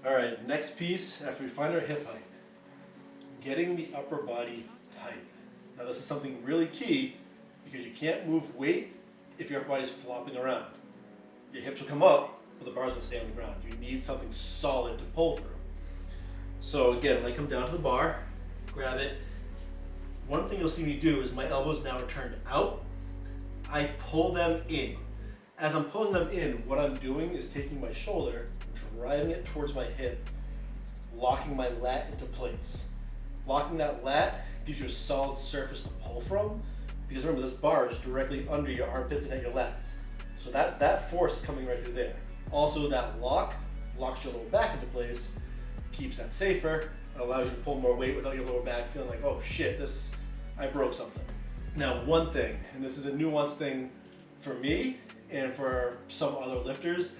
All right, next piece after we find our hip height, getting the upper body tight. Now this is something really key because you can't move weight if your upper body's flopping around. Your hips will come up, but the bar's gonna stay on the ground. You need something solid to pull through. So again, when I come down to the bar, grab it. One thing you'll see me do is my elbows now are turned out. I pull them in. As I'm pulling them in, what I'm doing is taking my shoulder, driving it towards my hip, locking my lat into place. Locking that lat gives you a solid surface to pull from, because remember, this bar is directly under your armpits and at your lats. So that force is coming right through there. Also, that lock locks your lower back into place, keeps that safer, and allows you to pull more weight without your lower back feeling like, oh shit, I broke something. Now, one thing, and this is a nuanced thing for me and for some other lifters,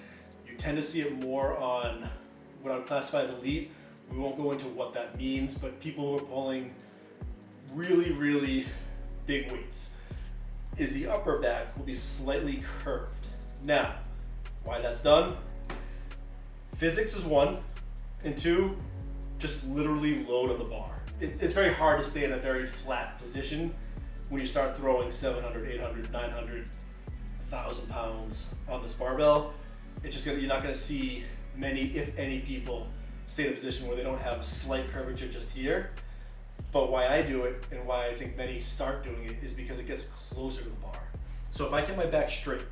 you tend to see it more on what I would classify as elite. We won't go into what that means, but people who are pulling really, really big weights is the upper back will be slightly curved. Now, why that's done? Physics is one, and two, just literally load on the bar. It's very hard to stay in a very flat position when you start throwing 700, 800, 900, 1,000 pounds on this barbell. It's just you're not gonna see many, if any, people stay in a position where they don't have a slight curvature just here. But why I do it and why I think many start doing it is because it gets closer to the bar. So if I get my back straight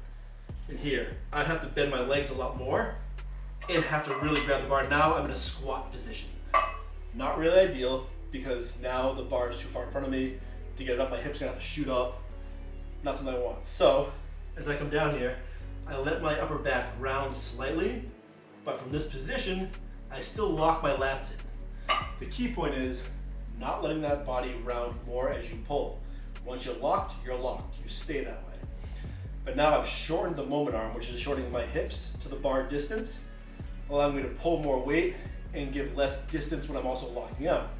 in here, I'd have to bend my legs a lot more and have to really grab the bar. Now I'm in a squat position. Not really ideal because now the bar is too far in front of me. To get it up, my hip's gonna have to shoot up. Not something I want. So as I come down here, I let my upper back round slightly, but from this position, I still lock my lats in. The key point is not letting that body round more as you pull. Once you're locked, you're locked. You stay that way. But now I've shortened the moment arm, which is shortening my hips to the bar distance, allowing me to pull more weight and give less distance when I'm also locking out.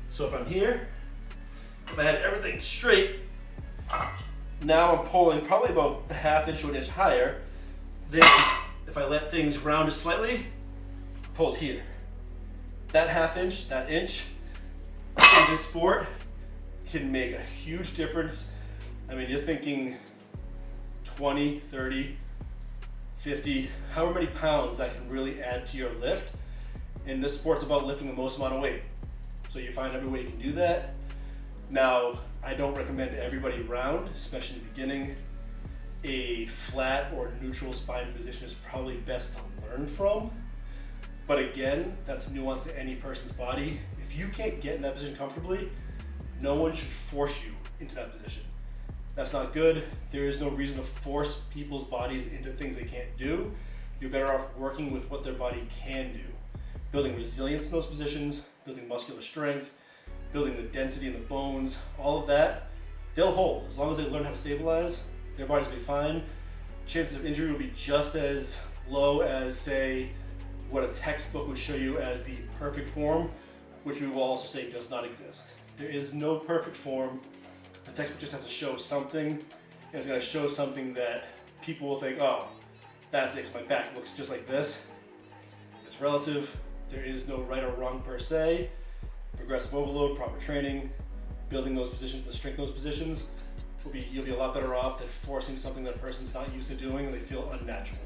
So if I'm here, if I had everything straight, now I'm pulling probably about a half inch to an inch higher. Then if I let things round just slightly, pulled here. That half inch, that inch, in this sport can make a huge difference. I mean, you're thinking 20, 30, 50, however many pounds that can really add to your lift. And this sport's about lifting the most amount of weight. So you find every way you can do that. Now, I don't recommend everybody round, especially in the beginning. A flat or neutral spine position is probably best to learn from. But again, that's nuance to any person's body. If you can't get in that position comfortably, no one should force you into that position. That's not good. There is no reason to force people's bodies into things they can't do. You're better off working with what their body can do. Building resilience in those positions, building muscular strength, building the density in the bones, all of that, they'll hold. As long as they learn how to stabilize, their bodies will be fine. Chances of injury will be just as low as, say, what a textbook would show you as the perfect form, which we will also say does not exist. There is no perfect form. The textbook just has to show something, and it's going to show something that people will think, oh, that's it, 'cause my back looks just like this. It's relative. There is no right or wrong per se. Progressive overload, proper training, building those positions, the strength in those positions, you'll be a lot better off than forcing something that a person's not used to doing and they feel unnatural.